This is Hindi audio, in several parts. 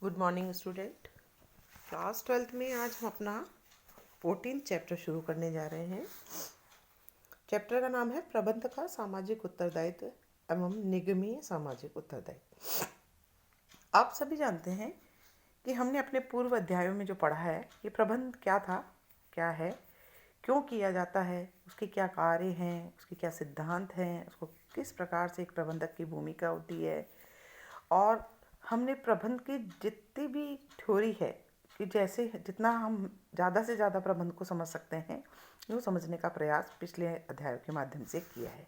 Good morning student. Class 12th में आज हम अपना 14th चैप्टर शुरू करने जा रहे हैं। चैप्टर का नाम है प्रबंध का सामाजिक उत्तरदायित्व एवं निगमीय सामाजिक उत्तरदायित्व। आप सभी जानते हैं कि हमने अपने पूर्व अध्यायों में जो पढ़ा है कि प्रबंध क्या था, क्या है, क्यों किया जाता है, उसके क्या कार्य हैं, उसके क्या सिद्धांत हैं, उसको किस प्रकार से एक प्रबंधक की भूमिका होती है, और हमने प्रबंध की जितनी भी थ्योरी है कि जैसे जितना हम ज़्यादा से ज़्यादा प्रबंध को समझ सकते हैं वो समझने का प्रयास पिछले अध्यायों के माध्यम से किया है।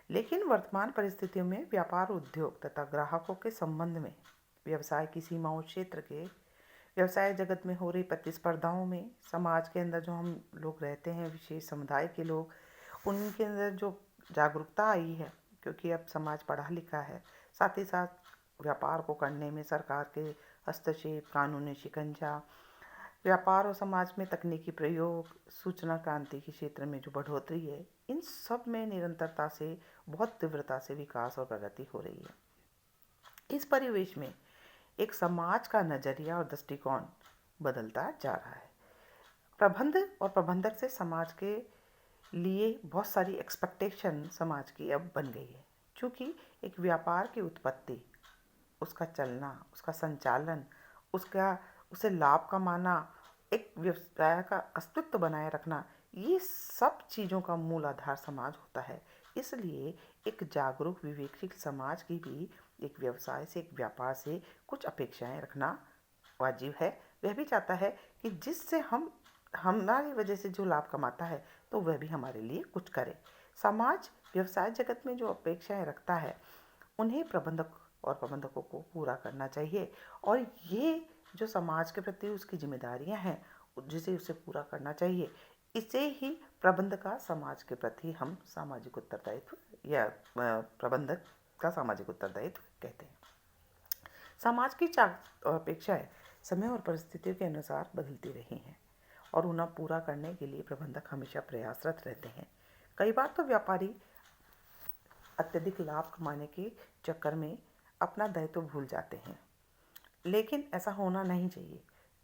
लेकिन वर्तमान परिस्थितियों में व्यापार उद्योग तथा ग्राहकों के संबंध में व्यवसाय की सीमाओं क्षेत्र के व्यवसाय जगत में हो रही प्रतिस्पर्धाओं में समाज के अंदर जो हम लोग रहते हैं, विशेष समुदाय के लोग, उनके अंदर जो जागरूकता आई है, क्योंकि अब समाज पढ़ा लिखा है, साथ ही साथ व्यापार को करने में सरकार के हस्तक्षेप, कानूनी शिकंजा, व्यापार और समाज में तकनीकी प्रयोग, सूचना क्रांति के क्षेत्र में जो बढ़ोतरी है, इन सब में निरंतरता से बहुत तीव्रता से विकास और प्रगति हो रही है। इस परिवेश में एक समाज का नजरिया और दृष्टिकोण बदलता जा रहा है। प्रबंध और प्रबंधक से समाज के लिए बहुत सारी एक्सपेक्टेशन समाज की अब बन गई है। क्योंकि एक व्यापार की उत्पत्ति, उसका चलना, उसका संचालन, उसे लाभ कमाना, एक व्यवसाय का अस्तित्व बनाए रखना, ये सब चीज़ों का मूल आधार समाज होता है। इसलिए एक जागरूक विवेकशील समाज की भी एक व्यवसाय से, एक व्यापार से कुछ अपेक्षाएं रखना वाजिब है। वह भी चाहता है कि जिससे हमारी वजह से जो लाभ कमाता है तो वह भी हमारे लिए कुछ करे। समाज व्यवसाय जगत में जो अपेक्षाएं रखता है उन्हें प्रबंधक और प्रबंधकों को पूरा करना चाहिए, और ये जो समाज के प्रति उसकी जिम्मेदारियां हैं जिसे उसे पूरा करना चाहिए। इसे ही प्रबंध का समाज के प्रति हम सामाजिक उत्तरदायित्व या प्रबंधक का सामाजिक उत्तरदायित्व कहते हैं। समाज की अपेक्षाएं समय और परिस्थितियों के अनुसार बदलती रही हैं और उन्हें पूरा करने के लिए प्रबंधक हमेशा प्रयासरत रहते हैं। कई बार तो व्यापारी अत्यधिक लाभ कमाने के चक्कर में अपना दायित्व भूल जाते हैं, लेकिन ऐसा होना नहीं चाहिए।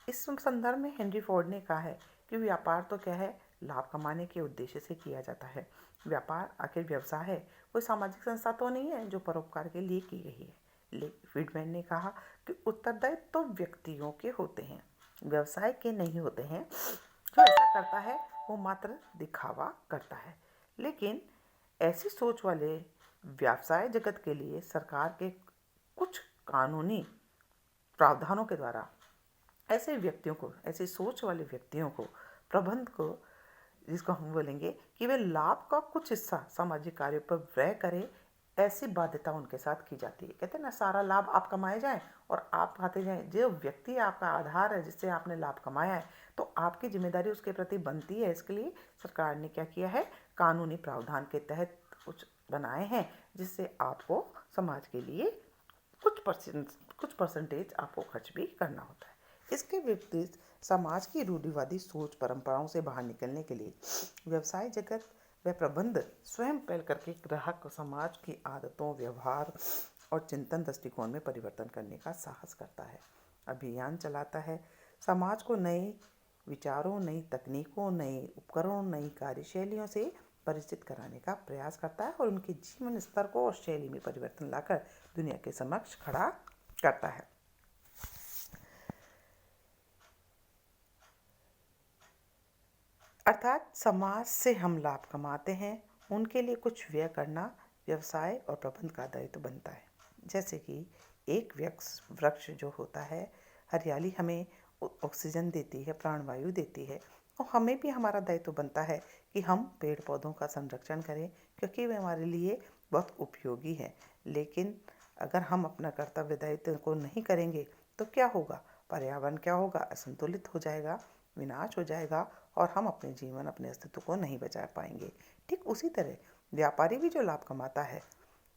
इस संदर्भ में हेनरी फोर्ड ने कहा है कि व्यापार तो क्या है, लाभ कमाने के उद्देश्य से किया जाता है। व्यापार आखिर व्यवसाय है, कोई सामाजिक संस्था तो नहीं है जो परोपकार के लिए की गई है। फ्रीडमैन ने कहा कि उत्तरदायित्व तो व्यक्तियों के होते हैं, व्यवसाय के नहीं होते हैं। जो ऐसा करता है वो मात्र दिखावा करता है। लेकिन ऐसी सोच वाले व्यवसाय जगत के लिए सरकार के कुछ कानूनी प्रावधानों के द्वारा ऐसे व्यक्तियों को, ऐसी सोच वाले व्यक्तियों को, प्रबंध को, जिसको हम बोलेंगे कि वे लाभ का कुछ हिस्सा सामाजिक कार्यों पर व्यय करें, ऐसी बाध्यता उनके साथ की जाती है। कहते हैं ना, सारा लाभ आप कमाए जाएं और आप खाते जाएं। जो व्यक्ति आपका आधार है, जिससे आपने लाभ कमाया है, तो आपकी जिम्मेदारी उसके प्रति बनती है। इसके लिए सरकार ने क्या किया है, कानूनी प्रावधान के तहत कुछ बनाए हैं जिससे आपको समाज के लिए कुछ परसेंटेज आपको खर्च भी करना होता है। इसके विपरीत समाज की रूढ़िवादी सोच परंपराओं से बाहर निकलने के लिए व्यवसाय जगत व प्रबंध स्वयं पहल करके ग्राहक को समाज की आदतों, व्यवहार और चिंतन दृष्टिकोण में परिवर्तन करने का साहस करता है, अभियान चलाता है। समाज को नए विचारों, नई तकनीकों, नए उपकरणों, नई कार्यशैलियों से परिचित कराने का प्रयास करता है और उनके जीवन स्तर को और शैली में परिवर्तन लाकर दुनिया के समक्ष खड़ा करता है। अर्थात समाज से हम लाभ कमाते हैं, उनके लिए कुछ व्यय करना व्यवसाय और प्रबंध का दायित्व बनता है। जैसे कि एक वृक्ष जो होता है, हरियाली हमें ऑक्सीजन देती है, प्राणवायु देती है, और हमें भी हमारा दायित्व बनता है कि हम पेड़ पौधों का संरक्षण करें, क्योंकि वे हमारे लिए बहुत उपयोगी हैं। लेकिन अगर हम अपना कर्तव्य दायित्व को नहीं करेंगे तो क्या होगा, पर्यावरण क्या होगा, असंतुलित हो जाएगा, विनाश हो जाएगा और हम अपने जीवन, अपने अस्तित्व को नहीं बचा पाएंगे। ठीक उसी तरह व्यापारी भी जो लाभ कमाता है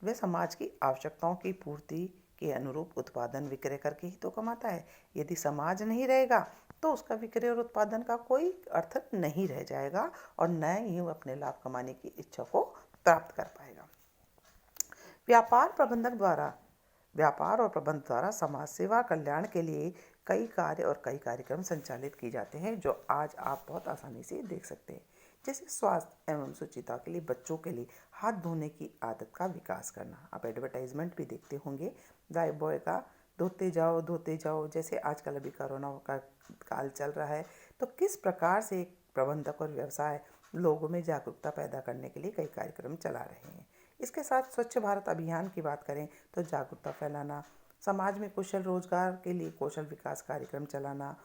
वह समाज की आवश्यकताओं की पूर्ति के अनुरूप उत्पादन विक्रय करके ही तो कमाता है। यदि समाज नहीं रहेगा तो उसका विक्रय और उत्पादन का कोई अर्थ नहीं रह जाएगा और न ही वो अपने लाभ कमाने की इच्छा को प्राप्त कर पाएगा। व्यापार प्रबंधक द्वारा व्यापार और प्रबंध द्वारा समाज सेवा कल्याण के लिए कई कार्य और कई कार्यक्रम संचालित किए जाते हैं, जो आज आप बहुत आसानी से देख सकते हैं। जैसे स्वास्थ्य एवं शुचिता के लिए बच्चों के लिए हाथ धोने की आदत का विकास करना। आप एडवर्टाइजमेंट भी देखते होंगे, लाइफ बॉय का धोते जाओ। जैसे आजकल अभी कोरोना का काल चल रहा है, तो किस प्रकार से एक प्रबंधक और व्यवसाय लोगों में जागरूकता पैदा करने के लिए कई कार्यक्रम चला रहे हैं। इसके साथ स्वच्छ भारत अभियान की बात करें तो जागरूकता फैलाना, समाज में कुशल रोजगार के लिए कौशल विकास कार्यक्रम चलाना,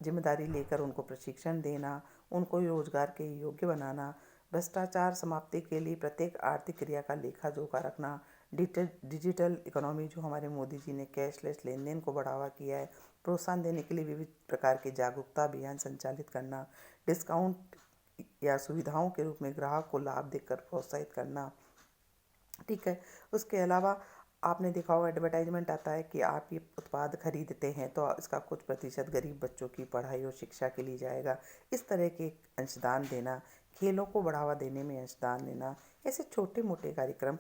जिम्मेदारी लेकर उनको प्रशिक्षण देना, उनको रोजगार के योग्य बनाना, भ्रष्टाचार समाप्ति के लिए प्रत्येक आर्थिक क्रिया का लेखा जोखा रखना, डिजिटल इकोनॉमी जो हमारे मोदी जी ने कैशलेस लेन देन को बढ़ावा किया है, प्रोत्साहन देने के लिए विविध प्रकार के जागरूकता अभियान संचालित करना, डिस्काउंट या सुविधाओं के रूप में ग्राहक को लाभ देकर प्रोत्साहित करना। ठीक है, उसके अलावा आपने देखा होगा एडवर्टाइजमेंट आता है कि आप ये उत्पाद खरीदते हैं तो इसका कुछ प्रतिशत गरीब बच्चों की पढ़ाई और शिक्षा के लिए जाएगा। इस तरह के अंशदान देना, खेलों को बढ़ावा देने में अंशदान देना, ऐसे छोटे मोटे कार्यक्रम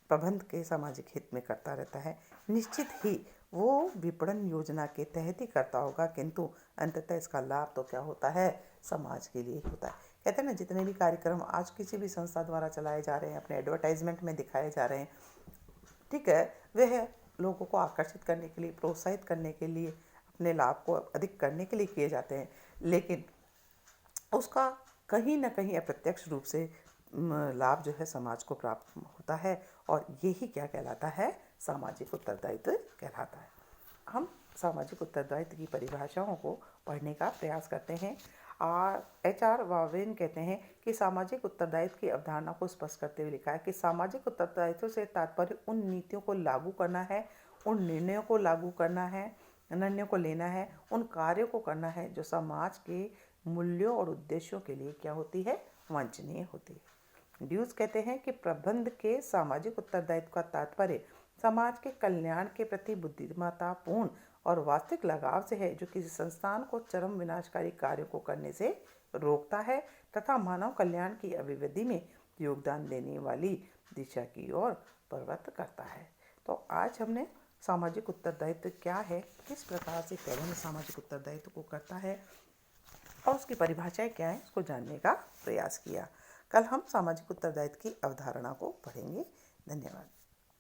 प्रबंध के सामाजिक हित में करता रहता है। निश्चित ही वो विपणन योजना के तहत ही करता होगा, किंतु अंततः इसका लाभ तो क्या होता है, समाज के लिए होता है। कहते हैं ना, जितने भी कार्यक्रम आज किसी भी संस्था द्वारा चलाए जा रहे हैं, अपने एडवर्टाइजमेंट में दिखाए जा रहे हैं, ठीक है, वह लोगों को आकर्षित करने के लिए, प्रोत्साहित करने के लिए, अपने लाभ को अधिक करने के लिए किए जाते हैं, लेकिन उसका कहीं ना कहीं अप्रत्यक्ष रूप से लाभ जो है समाज को प्राप्त होता है, और यही क्या कहलाता है, सामाजिक उत्तरदायित्व कहलाता है। हम सामाजिक उत्तरदायित्व की परिभाषाओं को पढ़ने का प्रयास करते हैं। HR वावेन कहते हैं कि सामाजिक उत्तरदायित्व की अवधारणा को स्पष्ट करते हुए लिखा है कि सामाजिक उत्तरदायित्व से तात्पर्य उन नीतियों को लागू करना है, उन निर्णयों को लागू करना है, निर्णयों को लेना है, उन कार्यों को करना है जो समाज के मूल्यों और उद्देश्यों के लिए क्या होती है, वांछनीय होती है। ड्यूज कहते हैं कि प्रबंध के सामाजिक उत्तरदायित्व का तात्पर्य समाज के कल्याण के प्रति बुद्धिमत्तापूर्ण और वास्तविक लगाव से है, जो किसी संस्थान को चरम विनाशकारी कार्यों को करने से रोकता है तथा मानव कल्याण की अभिवृद्धि में योगदान देने वाली दिशा की ओर प्रवृत्त करता है। तो आज हमने सामाजिक उत्तरदायित्व क्या है, किस प्रकार से प्रबंध सामाजिक उत्तरदायित्व को करता है और उसकी परिभाषाएं क्या है, उसको जानने का प्रयास किया। कल हम सामाजिक उत्तरदायित्व की अवधारणा को पढ़ेंगे। धन्यवाद।